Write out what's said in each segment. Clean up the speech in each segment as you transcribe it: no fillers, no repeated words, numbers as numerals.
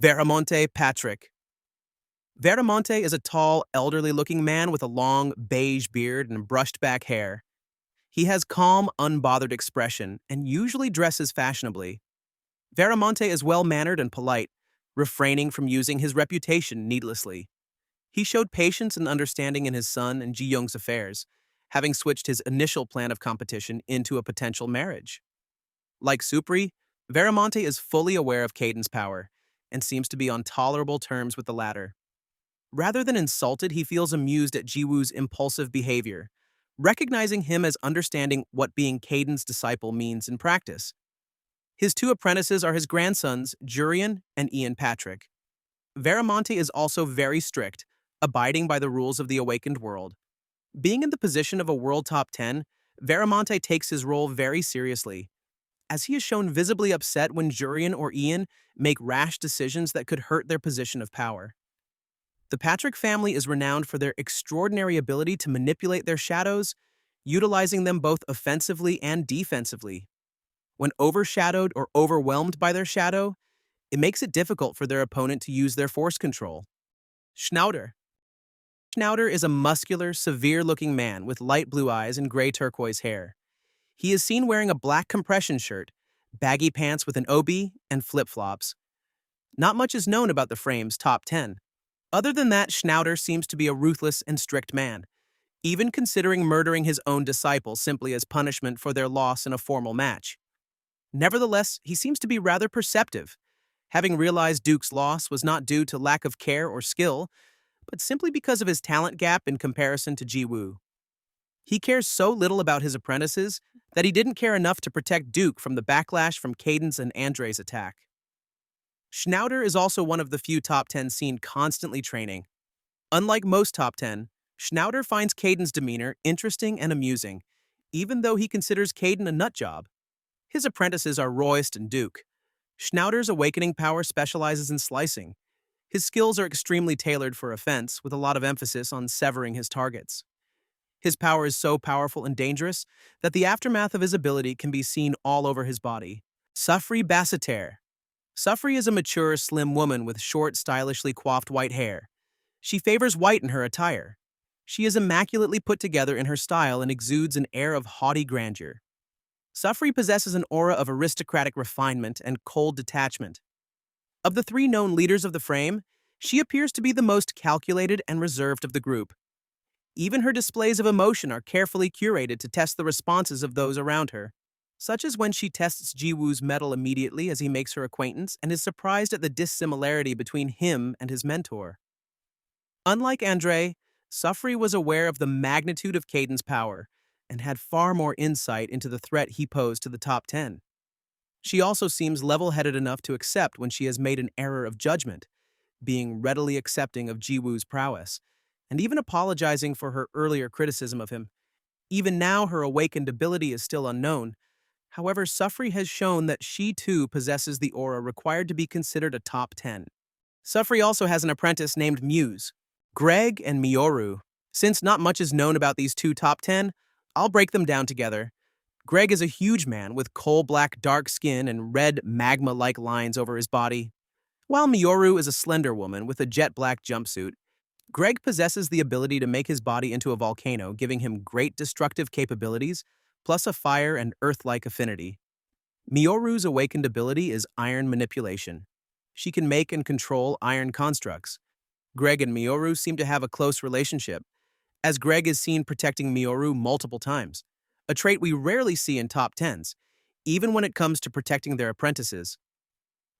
Veramonte Patrick. Veramonte is a tall, elderly-looking man with a long, beige beard and brushed back hair. He has calm, unbothered expression and usually dresses fashionably. Veramonte is well-mannered and polite, refraining from using his reputation needlessly. He showed patience and understanding in his son and Ji Young's affairs, having switched his initial plan of competition into a potential marriage. Like Suffre, Veramonte is fully aware of Caden's power and seems to be on tolerable terms with the latter. Rather than insulted, he feels amused at Jiwoo's impulsive behavior, recognizing him as understanding what being Caden's disciple means in practice. His two apprentices are his grandsons, Jurian and Ian Patrick. Veramonte is also very strict, abiding by the rules of the awakened world. Being in the position of a world top 10, Veramonte takes his role very seriously, as he is shown visibly upset when Jurian or Ian make rash decisions that could hurt their position of power. The Patrick family is renowned for their extraordinary ability to manipulate their shadows, utilizing them both offensively and defensively. When overshadowed or overwhelmed by their shadow, it makes it difficult for their opponent to use their force control. Schnauder. Schnauder is a muscular, severe-looking man with light blue eyes and gray turquoise hair. He is seen wearing a black compression shirt, baggy pants with an obi, and flip-flops. Not much is known about the frame's top 10. Other than that, Schnauder seems to be a ruthless and strict man, even considering murdering his own disciple simply as punishment for their loss in a formal match. Nevertheless, he seems to be rather perceptive, having realized Duke's loss was not due to lack of care or skill, but simply because of his talent gap in comparison to Jiwoo. He cares so little about his apprentices that he didn't care enough to protect Duke from the backlash from Caden's and Andre's attack. Schnauder is also one of the few top 10 seen constantly training. Unlike most top 10, Schnauder finds Caden's demeanor interesting and amusing, even though he considers Caden a nutjob. His apprentices are Royst and Duke. Schnauder's awakening power specializes in slicing. His skills are extremely tailored for offense, with a lot of emphasis on severing his targets. His power is so powerful and dangerous that the aftermath of his ability can be seen all over his body. Suffre Basseterre. Suffre is a mature, slim woman with short, stylishly coiffed white hair. She favors white in her attire. She is immaculately put together in her style and exudes an air of haughty grandeur. Suffre possesses an aura of aristocratic refinement and cold detachment. Of the three known leaders of the frame, she appears to be the most calculated and reserved of the group. Even her displays of emotion are carefully curated to test the responses of those around her, such as when she tests Jiwoo's mettle immediately as he makes her acquaintance and is surprised at the dissimilarity between him and his mentor. Unlike Andre, Suffre was aware of the magnitude of Caden's power and had far more insight into the threat he posed to the top 10. She also seems level-headed enough to accept when she has made an error of judgment, being readily accepting of Jiwoo's prowess, and even apologizing for her earlier criticism of him. Even now, her awakened ability is still unknown. However, Suffre has shown that she too possesses the aura required to be considered a top 10. Suffre also has an apprentice named Muse, Greg and Mioru. Since not much is known about these two top 10, I'll break them down together. Greg is a huge man with coal-black dark skin and red magma-like lines over his body, while Mioru is a slender woman with a jet-black jumpsuit. Greg possesses the ability to make his body into a volcano, giving him great destructive capabilities, plus a fire and earth-like affinity. Mioru's awakened ability is iron manipulation. She can make and control iron constructs. Greg and Mioru seem to have a close relationship, as Greg is seen protecting Mioru multiple times, a trait we rarely see in top 10s, even when it comes to protecting their apprentices.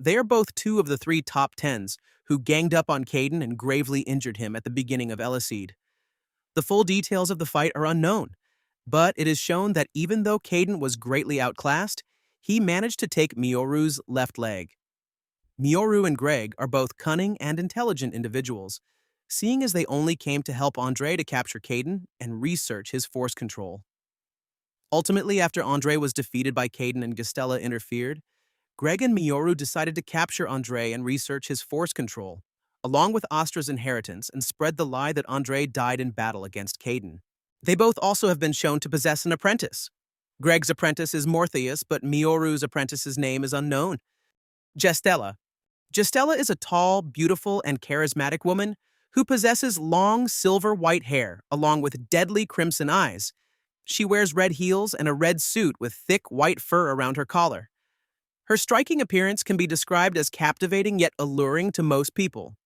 They are both two of the three top 10s who ganged up on Caden and gravely injured him at the beginning of Eleceed. The full details of the fight are unknown, but it is shown that even though Caden was greatly outclassed, he managed to take Mioru's left leg. Mioru and Greg are both cunning and intelligent individuals, seeing as they only came to help Andre to capture Caden and research his force control. Ultimately, after Andre was defeated by Caden and Gella interfered, Greg and Mioru decided to capture Andre and research his force control, along with Astra's inheritance, and spread the lie that Andre died in battle against Caden. They both also have been shown to possess an apprentice. Greg's apprentice is Morpheus, but Mioru's apprentice's name is unknown. Gella. Gestella is a tall, beautiful, and charismatic woman who possesses long silver white hair along with deadly crimson eyes. She wears red heels and a red suit with thick white fur around her collar. Her striking appearance can be described as captivating yet alluring to most people.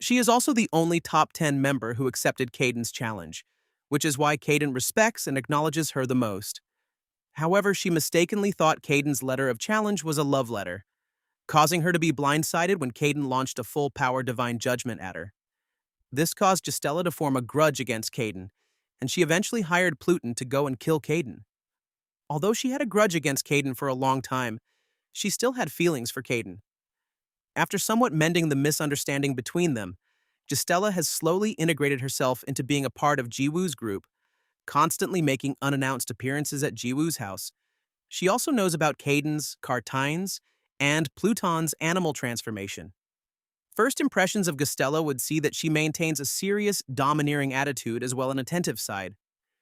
She is also the only top 10 member who accepted Caden's challenge, which is why Caden respects and acknowledges her the most. However, she mistakenly thought Caden's letter of challenge was a love letter, causing her to be blindsided when Caden launched a full-power divine judgment at her. This caused Gestella to form a grudge against Caden, and she eventually hired Pluton to go and kill Caden. Although she had a grudge against Caden for a long time, she still had feelings for Caden. After somewhat mending the misunderstanding between them, Gestella has slowly integrated herself into being a part of Jiwoo's group, constantly making unannounced appearances at Jiwoo's house. She also knows about Caden's, Cartine's, and Pluton's animal transformation. First impressions of Gestella would see that she maintains a serious, domineering attitude as well as an attentive side.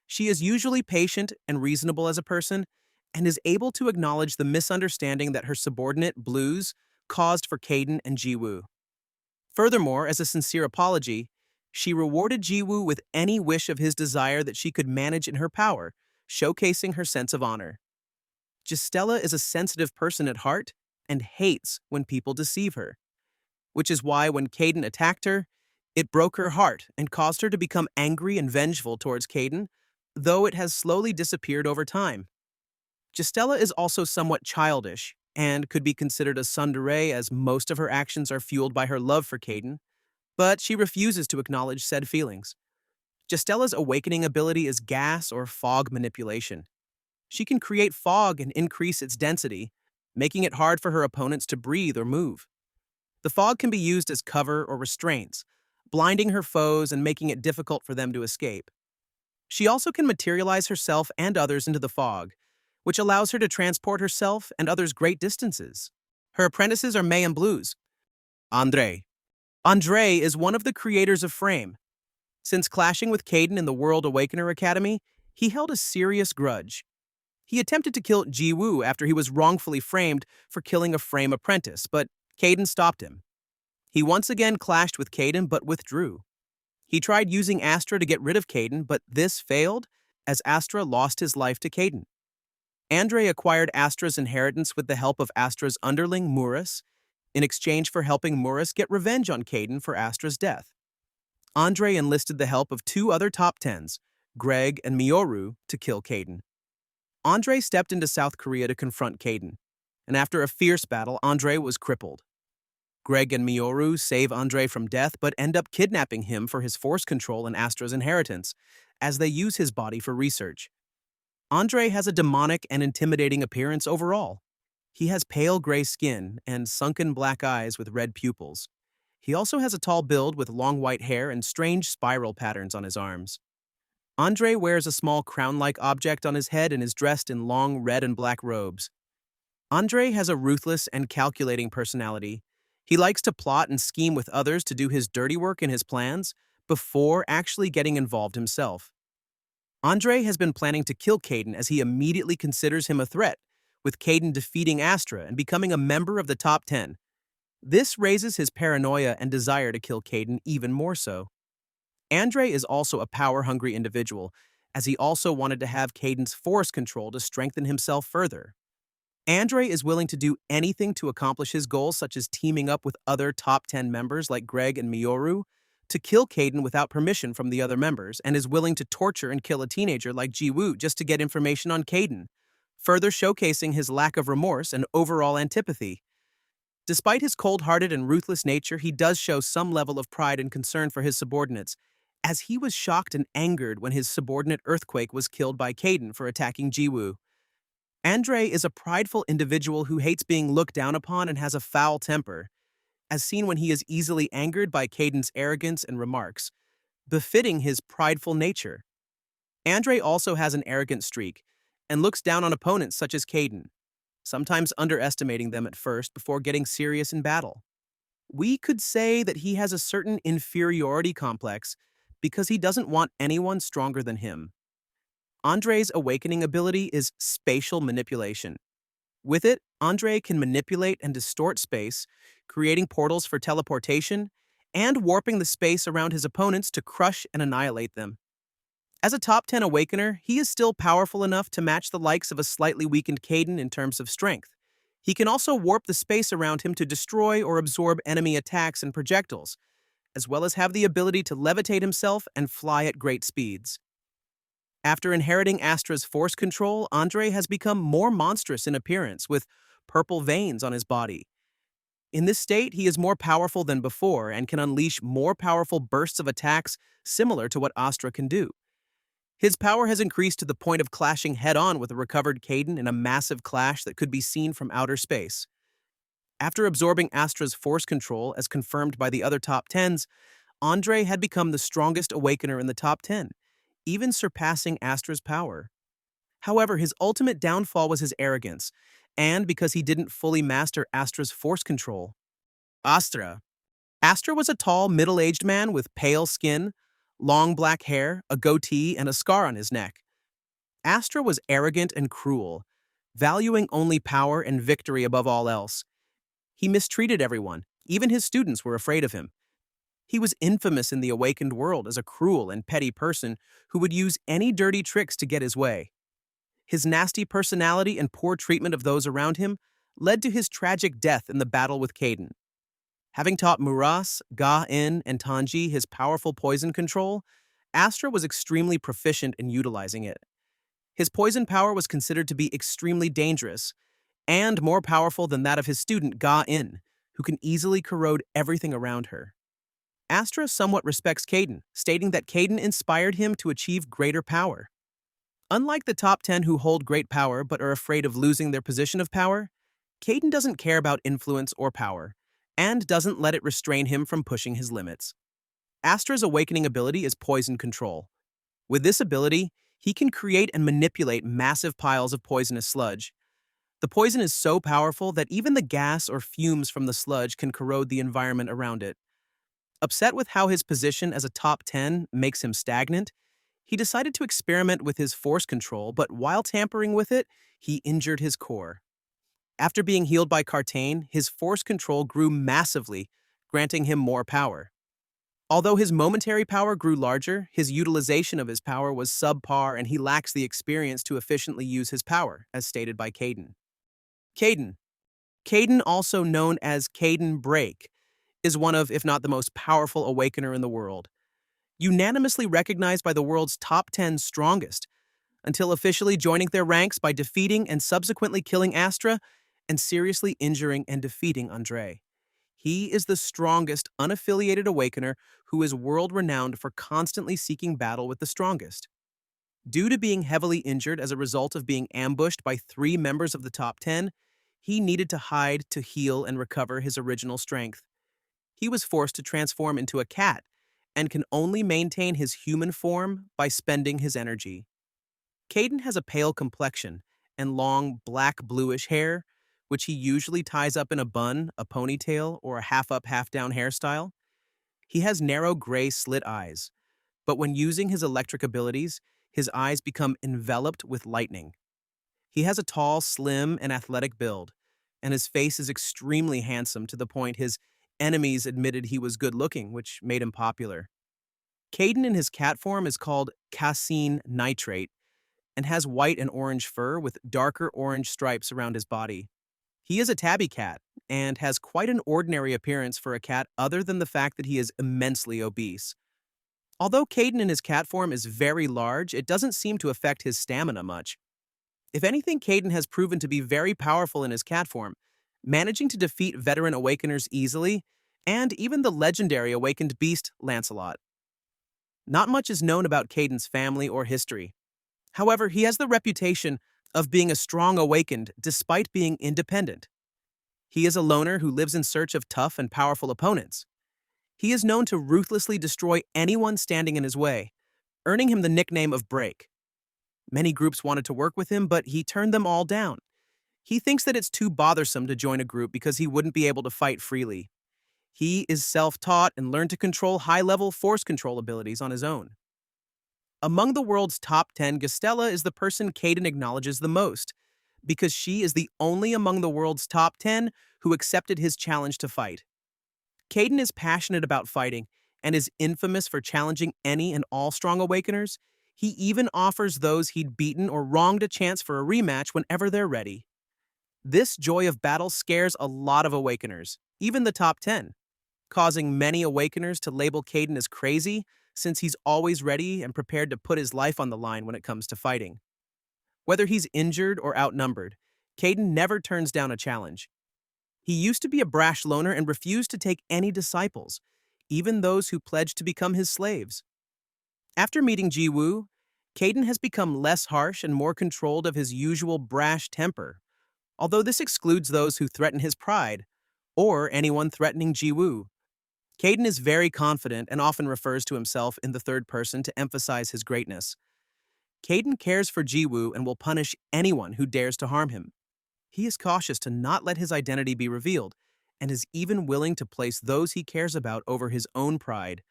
She is usually patient and reasonable as a person, and is able to acknowledge the misunderstanding that her subordinate, Blues, caused for Caden and Jiwoo. Furthermore, as a sincere apology, she rewarded Jiwoo with any wish of his desire that she could manage in her power, showcasing her sense of honor. Gestella is a sensitive person at heart and hates when people deceive her, which is why when Caden attacked her, it broke her heart and caused her to become angry and vengeful towards Caden, though it has slowly disappeared over time. Gestella is also somewhat childish and could be considered a tsundere as most of her actions are fueled by her love for Caden, but she refuses to acknowledge said feelings. Gestella's awakening ability is gas or fog manipulation. She can create fog and increase its density, making it hard for her opponents to breathe or move. The fog can be used as cover or restraints, blinding her foes and making it difficult for them to escape. She also can materialize herself and others into the fog, which allows her to transport herself and others great distances. Her apprentices are May and Blues. Andre. Andre is one of the creators of Frame. Since clashing with Caden in the World Awakener Academy, he held a serious grudge. He attempted to kill Jiwoo after he was wrongfully framed for killing a Frame apprentice, but Caden stopped him. He once again clashed with Caden but withdrew. He tried using Astra to get rid of Caden, but this failed as Astra lost his life to Caden. Andre acquired Astra's inheritance with the help of Astra's underling, Murus, in exchange for helping Murus get revenge on Caden for Astra's death. Andre enlisted the help of two other top tens, Greg and Mioru, to kill Caden. Andre stepped into South Korea to confront Caden, and after a fierce battle, Andre was crippled. Greg and Mioru save Andre from death but end up kidnapping him for his force control and Astra's inheritance, as they use his body for research. Andre has a demonic and intimidating appearance overall. He has pale gray skin and sunken black eyes with red pupils. He also has a tall build with long white hair and strange spiral patterns on his arms. Andre wears a small crown-like object on his head and is dressed in long red and black robes. Andre has a ruthless and calculating personality. He likes to plot and scheme with others to do his dirty work in his plans before actually getting involved himself. Andre has been planning to kill Caden as he immediately considers him a threat, with Caden defeating Astra and becoming a member of the top 10. This raises his paranoia and desire to kill Caden even more so. Andre is also a power-hungry individual, as he also wanted to have Caden's force control to strengthen himself further. Andre is willing to do anything to accomplish his goals, such as teaming up with other top 10 members like Greg and Mioru, to kill Caden without permission from the other members, and is willing to torture and kill a teenager like Jiwoo just to get information on Caden, further showcasing his lack of remorse and overall antipathy. Despite his cold-hearted and ruthless nature, he does show some level of pride and concern for his subordinates, as he was shocked and angered when his subordinate Earthquake was killed by Caden for attacking Jiwoo. Andre is a prideful individual who hates being looked down upon and has a foul temper, as seen when he is easily angered by Caden's arrogance and remarks, befitting his prideful nature. Andre also has an arrogant streak and looks down on opponents such as Caden, sometimes underestimating them at first before getting serious in battle. We could say that he has a certain inferiority complex because he doesn't want anyone stronger than him. Andre's awakening ability is spatial manipulation. With it, Andre can manipulate and distort space, creating portals for teleportation, and warping the space around his opponents to crush and annihilate them. As a top 10 Awakener, he is still powerful enough to match the likes of a slightly weakened Caden in terms of strength. He can also warp the space around him to destroy or absorb enemy attacks and projectiles, as well as have the ability to levitate himself and fly at great speeds. After inheriting Astra's force control, Andre has become more monstrous in appearance, with purple veins on his body. In this state, he is more powerful than before and can unleash more powerful bursts of attacks similar to what Astra can do. His power has increased to the point of clashing head-on with a recovered Caden in a massive clash that could be seen from outer space. After absorbing Astra's force control, as confirmed by the other top 10s, Andre had become the strongest Awakener in the top 10, even surpassing Astra's power. However, his ultimate downfall was his arrogance, and because he didn't fully master Astra's force control. Astra. Astra was a tall, middle-aged man with pale skin, long black hair, a goatee, and a scar on his neck. Astra was arrogant and cruel, valuing only power and victory above all else. He mistreated everyone, even his students were afraid of him. He was infamous in the awakened world as a cruel and petty person who would use any dirty tricks to get his way. His nasty personality and poor treatment of those around him led to his tragic death in the battle with Caden. Having taught Muras, Ga-In, and Tanji his powerful poison control, Astra was extremely proficient in utilizing it. His poison power was considered to be extremely dangerous, and more powerful than that of his student Ga-In, who can easily corrode everything around her. Astra somewhat respects Caden, stating that Caden inspired him to achieve greater power. Unlike the top 10 who hold great power but are afraid of losing their position of power, Caden doesn't care about influence or power, and doesn't let it restrain him from pushing his limits. Astra's awakening ability is poison control. With this ability, he can create and manipulate massive piles of poisonous sludge. The poison is so powerful that even the gas or fumes from the sludge can corrode the environment around it. Upset with how his position as a top 10 makes him stagnant, he decided to experiment with his force control, but while tampering with it, he injured his core. After being healed by Cartain, his force control grew massively, granting him more power. Although his momentary power grew larger, his utilization of his power was subpar and he lacks the experience to efficiently use his power, as stated by Caden. Caden, also known as Caden Break, is one of, if not the most powerful Awakener in the world. Unanimously recognized by the world's top 10 strongest, until officially joining their ranks by defeating and subsequently killing Astra and seriously injuring and defeating Andre. He is the strongest unaffiliated Awakener who is world-renowned for constantly seeking battle with the strongest. Due to being heavily injured as a result of being ambushed by 3 members of the top 10, he needed to hide to heal and recover his original strength. He was forced to transform into a cat and can only maintain his human form by spending his energy. Caden has a pale complexion and long black-bluish hair, which he usually ties up in a bun, a ponytail, or a half-up, half-down hairstyle. He has narrow gray slit eyes, but when using his electric abilities, his eyes become enveloped with lightning. He has a tall, slim, and athletic build, and his face is extremely handsome to the point his enemies admitted he was good-looking, which made him popular. Caden in his cat form is called casein nitrate and has white and orange fur with darker orange stripes around his body. He is a tabby cat and has quite an ordinary appearance for a cat other than the fact that he is immensely obese. Although Caden in his cat form is very large, it doesn't seem to affect his stamina much. If anything, Caden has proven to be very powerful in his cat form, managing to defeat veteran Awakeners easily, and even the legendary awakened beast Lancelot. Not much is known about Caden's family or history. However, he has the reputation of being a strong awakened despite being independent. He is a loner who lives in search of tough and powerful opponents. He is known to ruthlessly destroy anyone standing in his way, earning him the nickname of Break. Many groups wanted to work with him, but he turned them all down. He thinks that it's too bothersome to join a group because he wouldn't be able to fight freely. He is self-taught and learned to control high-level force control abilities on his own. Among the world's top 10, Gella is the person Caden acknowledges the most, because she is the only among the world's top 10 who accepted his challenge to fight. Caden is passionate about fighting and is infamous for challenging any and all strong awakeners. He even offers those he'd beaten or wronged a chance for a rematch whenever they're ready. This joy of battle scares a lot of awakeners, even the top 10, causing many awakeners to label Caden as crazy since he's always ready and prepared to put his life on the line when it comes to fighting. Whether he's injured or outnumbered, Caden never turns down a challenge. He used to be a brash loner and refused to take any disciples, even those who pledged to become his slaves. After meeting Jiwoo, Caden has become less harsh and more controlled of his usual brash temper, although this excludes those who threaten his pride, or anyone threatening Jiwoo. Caden is very confident and often refers to himself in the third person to emphasize his greatness. Caden cares for Jiwoo and will punish anyone who dares to harm him. He is cautious to not let his identity be revealed, and is even willing to place those he cares about over his own pride,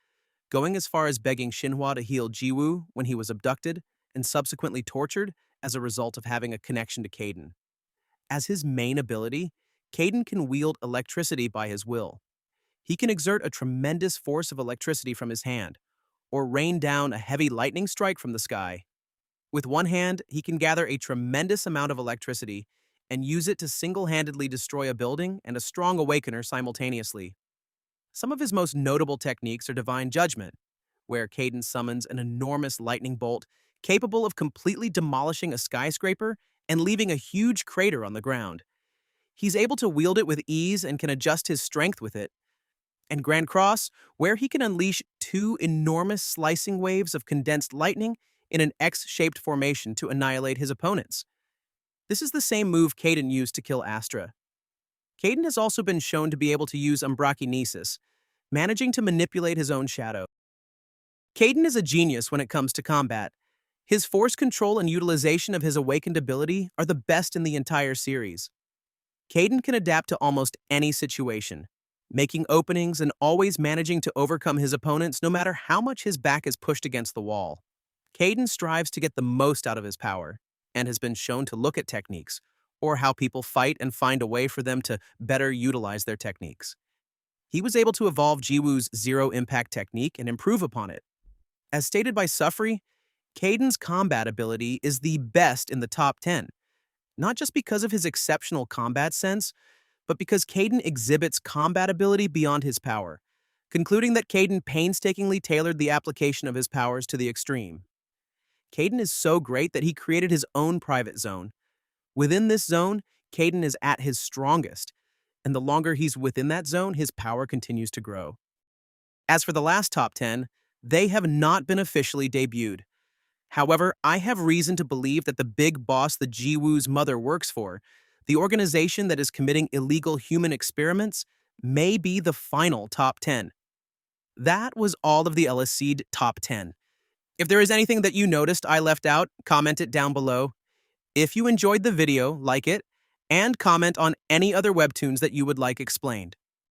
going as far as begging Shinhwa to heal Jiwoo when he was abducted and subsequently tortured as a result of having a connection to Caden. As his main ability, Caden can wield electricity by his will. He can exert a tremendous force of electricity from his hand, or rain down a heavy lightning strike from the sky. With one hand, he can gather a tremendous amount of electricity and use it to single-handedly destroy a building and a strong awakener simultaneously. Some of his most notable techniques are Divine Judgment, where Caden summons an enormous lightning bolt capable of completely demolishing a skyscraper and leaving a huge crater on the ground. He's able to wield it with ease and can adjust his strength with it. And Grand Cross, where he can unleash two enormous slicing waves of condensed lightning in an X-shaped formation to annihilate his opponents. This is the same move Caden used to kill Astra. Caden has also been shown to be able to use umbrakinesis, managing to manipulate his own shadow. Caden is a genius when it comes to combat. His force control and utilization of his awakened ability are the best in the entire series. Caden can adapt to almost any situation, making openings and always managing to overcome his opponents no matter how much his back is pushed against the wall. Caden strives to get the most out of his power, and has been shown to look at techniques, or how people fight and find a way for them to better utilize their techniques. He was able to evolve Jiwoo's zero-impact technique and improve upon it. As stated by Suffre, Caden's combat ability is the best in the top 10, not just because of his exceptional combat sense, but because Caden exhibits combat ability beyond his power, concluding that Caden painstakingly tailored the application of his powers to the extreme. Caden is so great that he created his own private zone. Within this zone, Caden is at his strongest, and the longer he's within that zone, his power continues to grow. As for the last top 10, they have not been officially debuted. However, I have reason to believe that the big boss that Jiwoo's mother works for, the organization that is committing illegal human experiments, may be the final top 10. That was all of the Eleceed top 10. If there is anything that you noticed I left out, comment it down below. If you enjoyed the video, like it, and comment on any other webtoons that you would like explained.